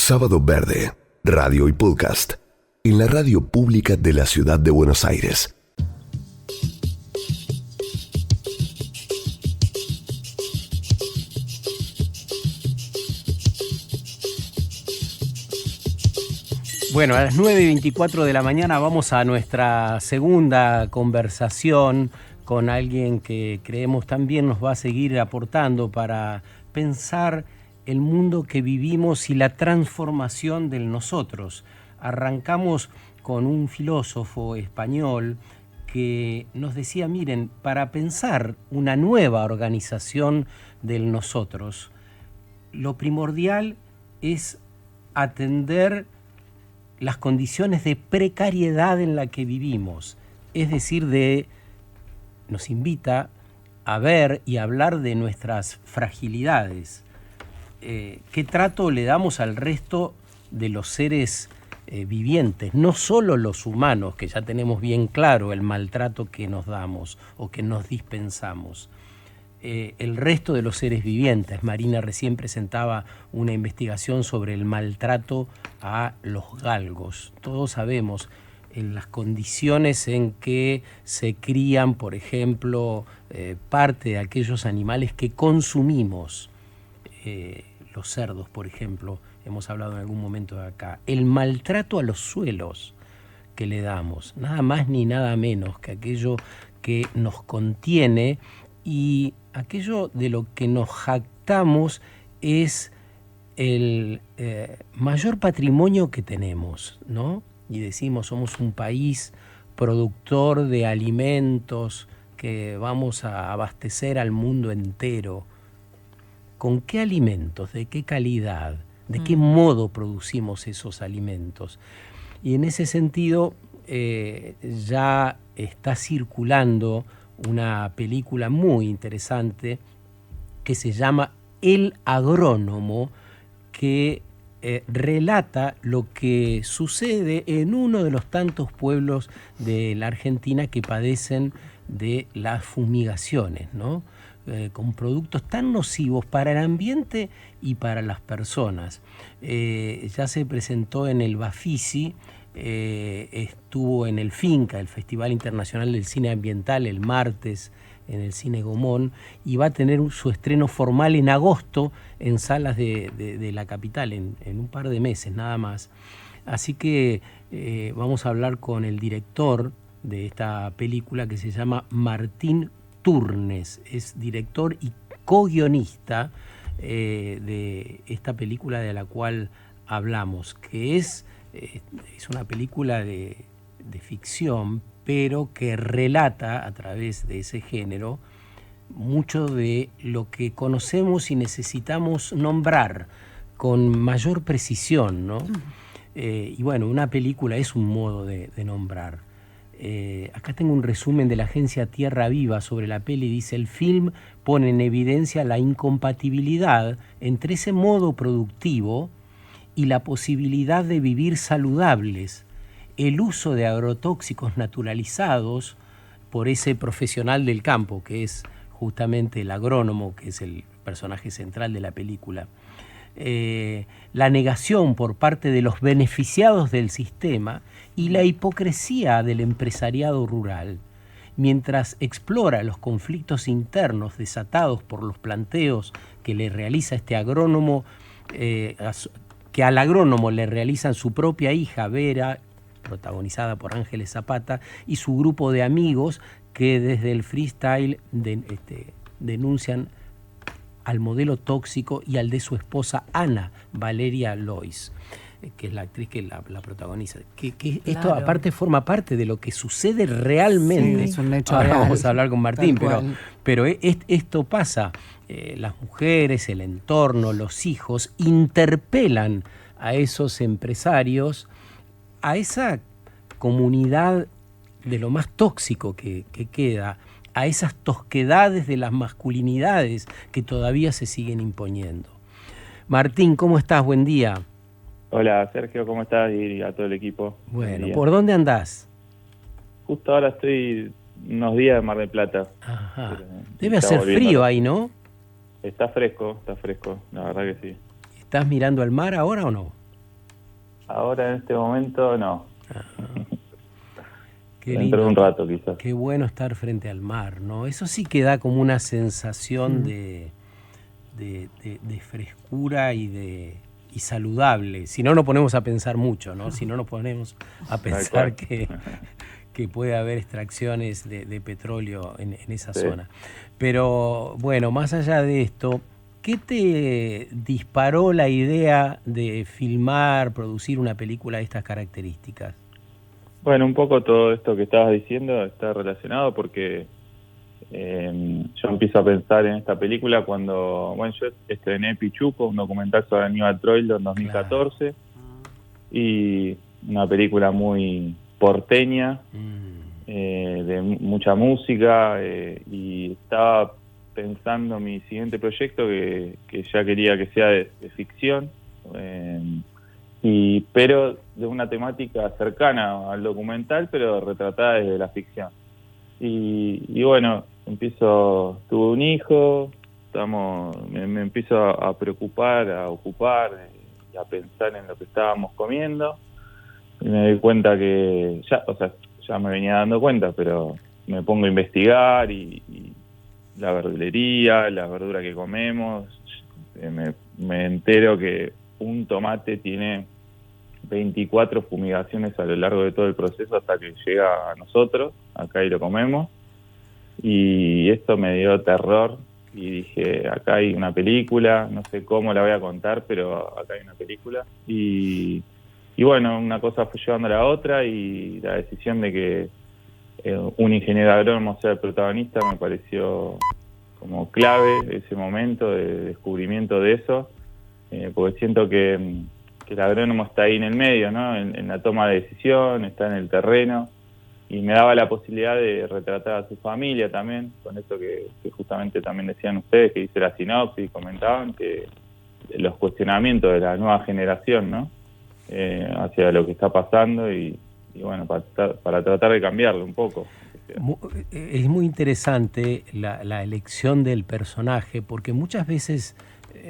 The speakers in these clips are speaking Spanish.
Sábado Verde, radio y podcast, en la radio pública de la ciudad de Buenos Aires. Bueno, a las 9:24 de la mañana vamos a nuestra segunda conversación con alguien que creemos también nos va a seguir aportando para pensar el mundo que vivimos y la transformación del nosotros. Arrancamos con un filósofo español que nos decía, miren, para pensar una nueva organización del nosotros, lo primordial es atender las condiciones de precariedad en la que vivimos, es decir, nos invita a ver y hablar de nuestras fragilidades. ¿Qué trato le damos al resto de los seres vivientes? No solo los humanos, que ya tenemos bien claro el maltrato que nos damos o que nos dispensamos. El resto de los seres vivientes. Marina recién presentaba una investigación sobre el maltrato a los galgos. Todos sabemos en las condiciones en que se crían, por ejemplo, parte de aquellos animales que consumimos, los cerdos, por ejemplo, hemos hablado en algún momento de acá. El maltrato a los suelos que le damos, nada más ni nada menos que aquello que nos contiene. Y aquello de lo que nos jactamos es el mayor patrimonio que tenemos, ¿no? Y decimos, somos un país productor de alimentos que vamos a abastecer al mundo entero. ¿Con qué alimentos? ¿De qué calidad? ¿De qué modo producimos esos alimentos? Y en ese sentido ya está circulando una película muy interesante que se llama El Agrónomo, que relata lo que sucede en uno de los tantos pueblos de la Argentina que padecen de las fumigaciones, ¿no? Con productos tan nocivos para el ambiente y para las personas. Ya se presentó en el Bafisi, estuvo en el FINCA, el Festival Internacional del Cine Ambiental, el martes en el Cine Gomón, y va a tener su estreno formal en agosto en salas de la capital, en un par de meses nada más. Así que vamos a hablar con el director de esta película, que se llama Martín Turnes. Es director y co-guionista de esta película de la cual hablamos, que es una película de ficción, pero que relata a través de ese género mucho de lo que conocemos y necesitamos nombrar con mayor precisión, ¿no? Y bueno, una película es un modo de nombrar. Acá tengo un resumen de la agencia Tierra Viva sobre la peli. Dice: el film pone en evidencia la incompatibilidad entre ese modo productivo y la posibilidad de vivir saludables, el uso de agrotóxicos naturalizados por ese profesional del campo, que es justamente el agrónomo, que es el personaje central de la película. La negación por parte de los beneficiados del sistema y la hipocresía del empresariado rural, mientras explora los conflictos internos desatados por los planteos que le realiza este agrónomo, que al agrónomo le realizan su propia hija Vera, protagonizada por Ángeles Zapata, y su grupo de amigos que desde el freestyle denuncian al modelo tóxico y al de su esposa Ana Valeria Lois, que es la actriz que la protagoniza. Que claro. Esto aparte forma parte de lo que sucede realmente. Sí, es un hecho ahora real. Vamos a hablar con Martín, pero esto pasa. Las mujeres, el entorno, los hijos interpelan a esos empresarios, a esa comunidad de lo más tóxico que queda, a esas tosquedades de las masculinidades que todavía se siguen imponiendo. Martín, ¿cómo estás? Buen día. Hola, Sergio, ¿cómo estás? Y a todo el equipo. Bueno, ¿por dónde andás? Justo ahora estoy unos días en Mar del Plata. Ajá. Debe hacer frío ahí, ¿no? Está fresco, la verdad que sí. ¿Estás mirando al mar ahora o no? Ahora en este momento no. Qué Dentro lindo, de un rato quizás. qué bueno estar frente al mar, ¿no? Eso sí que da como una sensación de frescura y saludable. Si no nos ponemos a pensar mucho, ¿no? Si no nos ponemos a pensar que puede haber extracciones de petróleo en esa zona. Pero bueno, más allá de esto, ¿qué te disparó la idea de filmar, producir una película de estas características? Bueno, un poco todo esto que estabas diciendo está relacionado porque yo empiezo a pensar en esta película cuando, bueno, yo estrené Pichuco, un documental sobre Aníbal Troilo en 2014, claro. Y una película muy porteña, de mucha música, y estaba pensando mi siguiente proyecto que ya quería que sea de ficción, pero de una temática cercana al documental, pero retratada desde la ficción. Y bueno, tuve un hijo, me empiezo a preocupar, a ocupar y a pensar en lo que estábamos comiendo, y me doy cuenta que ya me venía dando cuenta, pero me pongo a investigar y la verdulería, la verdura que comemos, me entero que un tomate tiene 24 fumigaciones a lo largo de todo el proceso hasta que llega a nosotros, acá y lo comemos, y esto me dio terror y dije, acá hay una película, no sé cómo la voy a contar, pero acá hay una película, y bueno, una cosa fue llevando a la otra, y la decisión de que un ingeniero agrónomo sea el protagonista me pareció como clave ese momento de descubrimiento de eso, porque siento que el agrónomo está ahí en el medio, ¿no? En la toma de decisión, está en el terreno, y me daba la posibilidad de retratar a su familia también, con esto que justamente también decían ustedes, que hice la sinopsis, comentaban que los cuestionamientos de la nueva generación, ¿no? Hacia lo que está pasando y bueno, para tratar de cambiarlo un poco. Es muy interesante la elección del personaje, porque muchas veces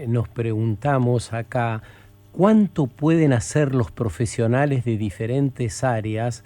nos preguntamos acá cuánto pueden hacer los profesionales de diferentes áreas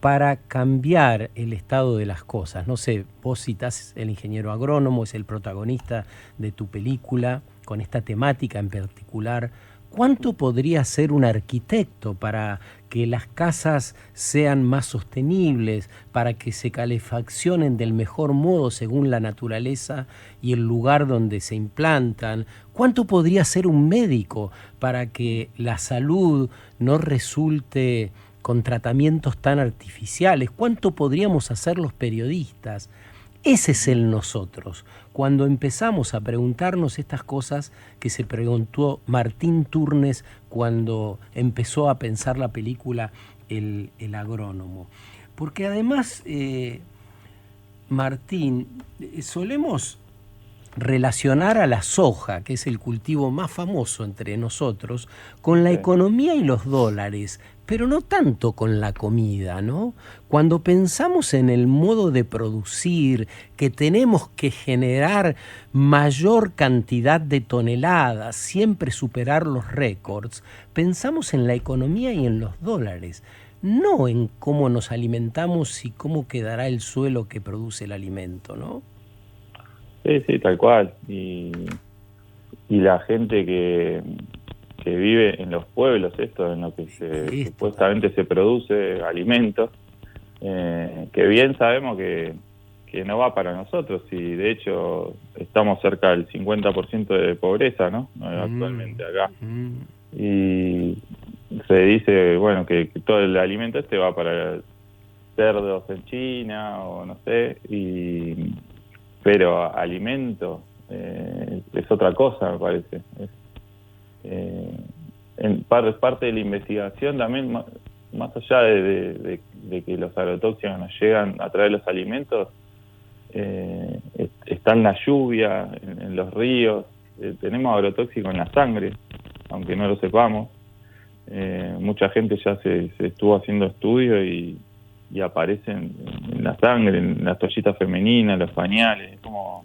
para cambiar el estado de las cosas. No sé, vos citás el ingeniero agrónomo, es el protagonista de tu película, con esta temática en particular. ¿Cuánto podría hacer un arquitecto para que las casas sean más sostenibles, para que se calefaccionen del mejor modo según la naturaleza y el lugar donde se implantan? ¿Cuánto podría hacer un médico para que la salud no resulte con tratamientos tan artificiales? ¿Cuánto podríamos hacer los periodistas? Ese es el nosotros. Cuando empezamos a preguntarnos estas cosas que se preguntó Martín Turnes cuando empezó a pensar la película El agrónomo. Porque además, Martín, solemos relacionar a la soja, que es el cultivo más famoso entre nosotros, con la economía y los dólares, pero no tanto con la comida, ¿no? Cuando pensamos en el modo de producir, que tenemos que generar mayor cantidad de toneladas, siempre superar los récords, pensamos en la economía y en los dólares, no en cómo nos alimentamos y cómo quedará el suelo que produce el alimento, ¿no? Sí, tal cual. Y la gente que vive en los pueblos, esto en lo que supuestamente se produce alimentos, que bien sabemos que no va para nosotros, y de hecho estamos cerca del 50% de pobreza, ¿no? Actualmente acá. Y se dice, bueno, que todo el alimento va para cerdos en China o no sé, pero alimento es otra cosa, me parece. Es parte de la investigación también, más allá de que los agrotóxicos nos llegan a través de los alimentos, está en la lluvia, en los ríos, tenemos agrotóxicos en la sangre, aunque no lo sepamos. Mucha gente ya se estuvo haciendo estudios y aparecen en la sangre, en las toallitas femeninas, los pañales, como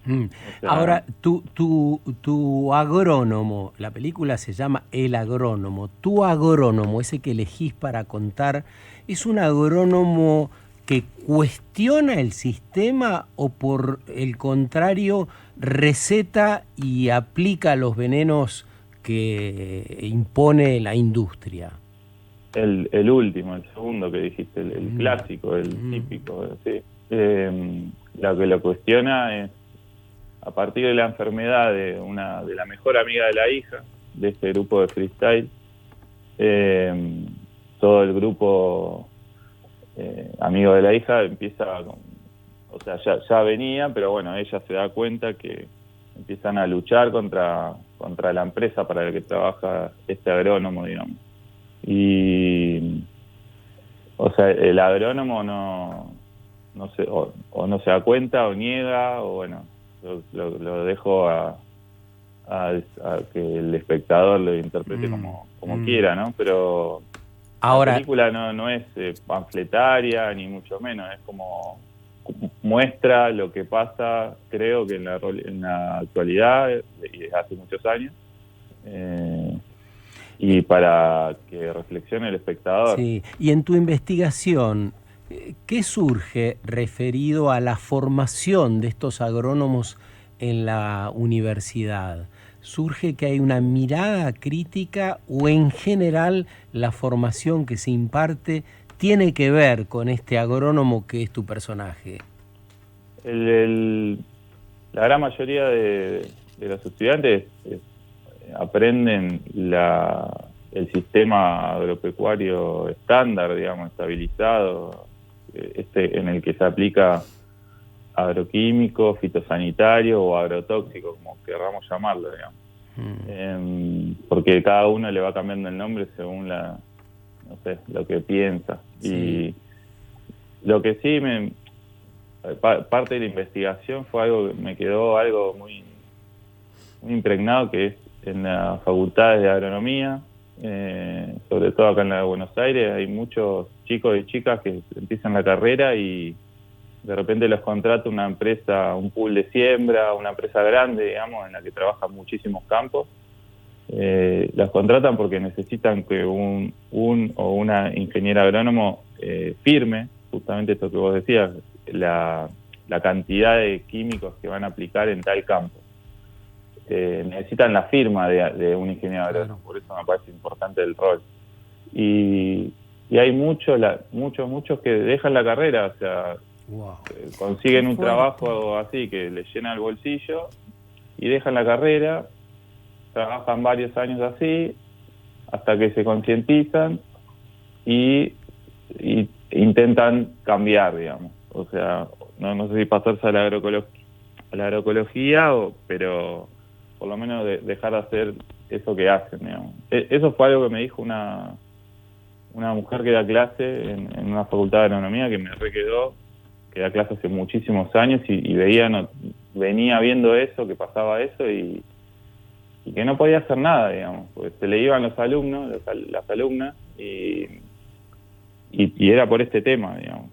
O sea, Ahora, tu agrónomo, la película se llama El Agrónomo. Tu agrónomo, ese que elegís para contar, ¿es un agrónomo que cuestiona el sistema o por el contrario receta y aplica los venenos que impone la industria? el último, el segundo que dijiste, el clásico, el típico, sí. Lo que lo cuestiona es, a partir de la enfermedad de la mejor amiga de la hija, de este grupo de freestyle, todo el grupo amigo de la hija empieza, o sea, ya venía, pero bueno, ella se da cuenta que empiezan a luchar contra la empresa para la que trabaja este agrónomo, digamos. Y, o sea, el agrónomo no se, o no se da cuenta, o niega, o bueno, lo dejo a que el espectador lo interprete como quiera, ¿no? Pero ahora, la película no es panfletaria, ni mucho menos, es como muestra lo que pasa, creo que en la actualidad, y desde hace muchos años, y para que reflexione el espectador. sí. Y en tu investigación, ¿qué surge referido a la formación de estos agrónomos en la universidad? ¿Surge que hay una mirada crítica o en general la formación que se imparte tiene que ver con este agrónomo que es tu personaje? La gran mayoría de los estudiantes aprenden el sistema agropecuario estándar, digamos, estabilizado, en el que se aplica agroquímico, fitosanitario o agrotóxico, como querramos llamarlo, digamos. Porque cada uno le va cambiando el nombre según no sé, lo que piensa. Sí. Y lo que sí parte de la investigación fue algo que me quedó algo muy, muy impregnado, que es en las facultades de agronomía, sobre todo acá en la de Buenos Aires, hay muchos chicos y chicas que empiezan la carrera y de repente los contrata una empresa, un pool de siembra, una empresa grande, digamos, en la que trabajan muchísimos campos. Los contratan porque necesitan que un o una ingeniera agrónomo firme, justamente esto que vos decías, la cantidad de químicos que van a aplicar en tal campo. Necesitan la firma de un ingeniero agrónomo, por eso me parece importante el rol. Y hay muchos que dejan la carrera, o sea, consiguen un trabajo así que les llena el bolsillo y dejan la carrera, trabajan varios años así, hasta que se concientizan y intentan cambiar, digamos. O sea, no sé si pasarse a la agroecología, pero por lo menos dejar de hacer eso que hacen, digamos. Eso fue algo que me dijo una mujer que da clase en una facultad de agronomía, que me requedó, que da clase hace muchísimos años y venía viendo eso, que pasaba eso y que no podía hacer nada, digamos, porque se le iban los alumnos, las alumnas, y era por este tema, digamos.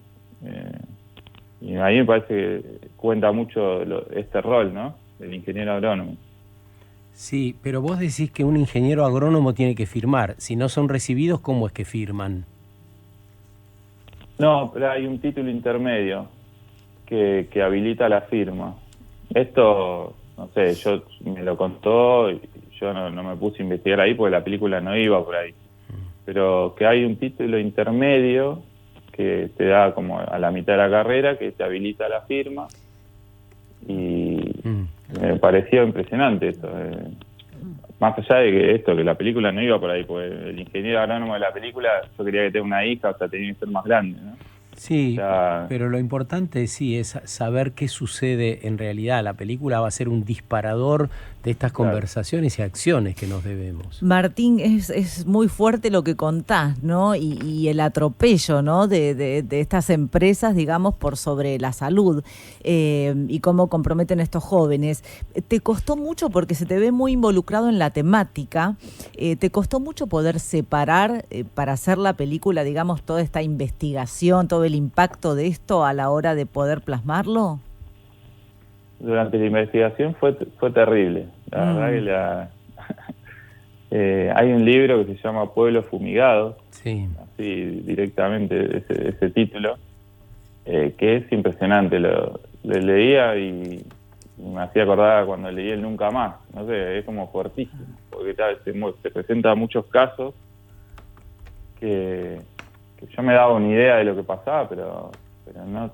Y a mí me parece que cuenta mucho este rol, ¿no?, del ingeniero agrónomo. Sí, pero vos decís que un ingeniero agrónomo tiene que firmar. Si no son recibidos, ¿cómo es que firman? No, pero hay un título intermedio que habilita la firma. Esto, no sé, me lo contó, y yo no me puse a investigar ahí porque la película no iba por ahí. Pero que hay un título intermedio que te da como a la mitad de la carrera, que te habilita la firma, y me pareció impresionante esto. Más allá de que la película no iba por ahí, porque el ingeniero agrónomo de la película, yo quería que tenga una hija, o sea, tenía que ser más grande, ¿no? Sí, o sea, pero lo importante sí es saber qué sucede en realidad. La película va a ser un disparador de estas conversaciones y acciones que nos debemos. Martín, es muy fuerte lo que contás, ¿no? Y el atropello, ¿no?, de estas empresas, digamos, por sobre la salud, y cómo comprometen a estos jóvenes. ¿Te costó mucho, porque se te ve muy involucrado en la temática, te costó mucho poder separar para hacer la película, digamos, toda esta investigación, todo el impacto de esto a la hora de poder plasmarlo? durante la investigación fue terrible. La verdad que hay un libro que se llama Pueblos Fumigados, Sí. así directamente ese título, que es impresionante. Lo leía y me hacía acordar cuando leí el Nunca Más. No sé, es como fuertísimo, porque se presenta muchos casos que yo me daba una idea de lo que pasaba, pero no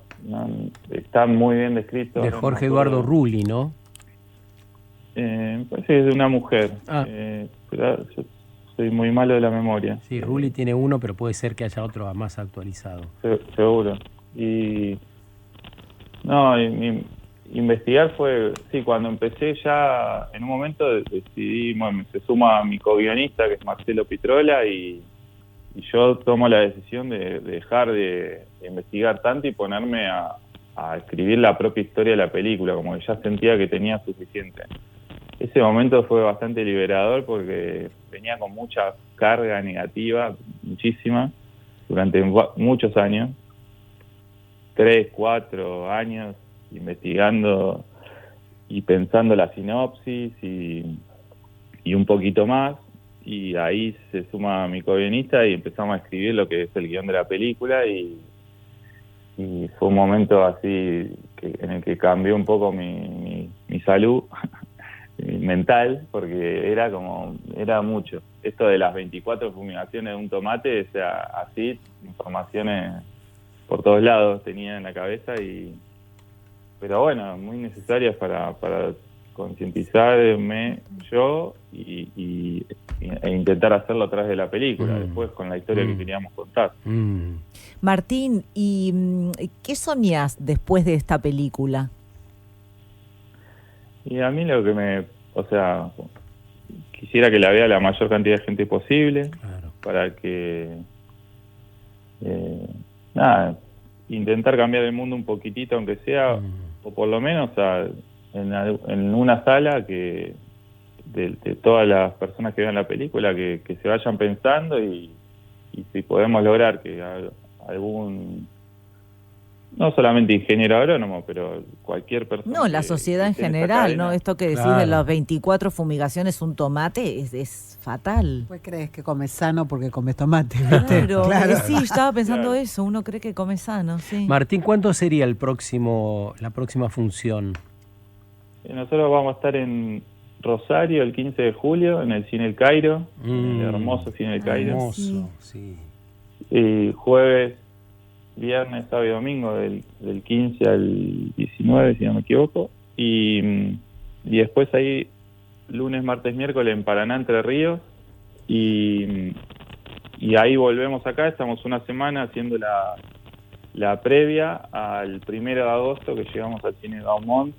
están muy bien descritos. De Jorge Eduardo Rulli, ¿no? Pues sí, es de una mujer. Pero yo soy muy malo de la memoria. Sí, Rulli tiene uno, pero puede ser que haya otro más actualizado. Seguro. Investigar fue, sí, cuando empecé ya, en un momento decidí, bueno, se suma mi co-guionista, que es Marcelo Pitrola, y yo tomo la decisión de dejar de investigar tanto y ponerme a escribir la propia historia de la película, como que ya sentía que tenía suficiente. Ese momento fue bastante liberador porque venía con mucha carga negativa, muchísima, durante muchos años, 3, 4 años, investigando y pensando la sinopsis y un poquito más. Y ahí se suma mi co-guionista y empezamos a escribir lo que es el guión de la película y fue un momento así en el que cambió un poco mi salud mental, porque era mucho. Esto de las 24 fumigaciones de un tomate, o sea, así, informaciones por todos lados tenía en la cabeza, pero bueno, muy necesarias para concientizarme yo e intentar hacerlo a través de la película, después con la historia que queríamos contar. Martín, ¿y qué soñás después de esta película? Y a mí lo que quisiera que la vea la mayor cantidad de gente posible, claro, para que intentar cambiar el mundo un poquitito, aunque sea, o por lo menos en una sala de todas las personas que vean la película, que se vayan pensando y si podemos lograr que algún, no solamente ingeniero agrónomo, pero cualquier persona. No, la sociedad en general, ¿no? Esto que decís de las 24 fumigaciones, un tomate es fatal. Pues crees que comes sano porque comes tomate, ¿viste? Claro. Sí, estaba pensando eso, uno cree que come sano, sí. Martín, ¿cuándo sería la próxima función? Nosotros vamos a estar en Rosario el 15 de julio, en el Cine El Cairo, el hermoso Cine El Cairo. Hermoso, sí. Y jueves, viernes, sábado y domingo, del 15 al 19, si no me equivoco. Y después ahí, lunes, martes, miércoles en Paraná, Entre Ríos. Y ahí volvemos acá, estamos una semana haciendo la previa al 1 de agosto, que llegamos al Cine Gaumont.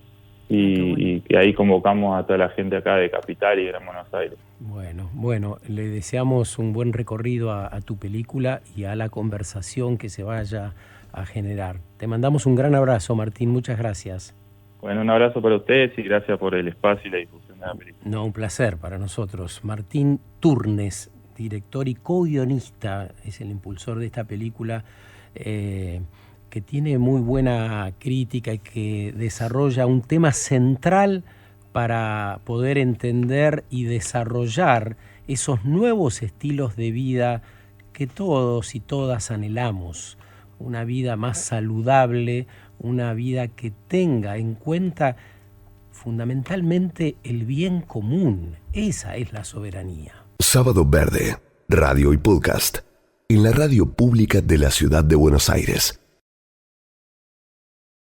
Y que ahí convocamos a toda la gente acá de Capital y Gran Buenos Aires. Bueno, le deseamos un buen recorrido a tu película y a la conversación que se vaya a generar. Te mandamos un gran abrazo, Martín, muchas gracias. Bueno, un abrazo para ustedes y gracias por el espacio y la difusión de la película. No, un placer para nosotros. Martín Turnes, director y co-guionista, es el impulsor de esta película, que tiene muy buena crítica y que desarrolla un tema central para poder entender y desarrollar esos nuevos estilos de vida que todos y todas anhelamos. Una vida más saludable, una vida que tenga en cuenta fundamentalmente el bien común. Esa es la soberanía. Sábado Verde, radio y podcast, en la radio pública de la Ciudad de Buenos Aires.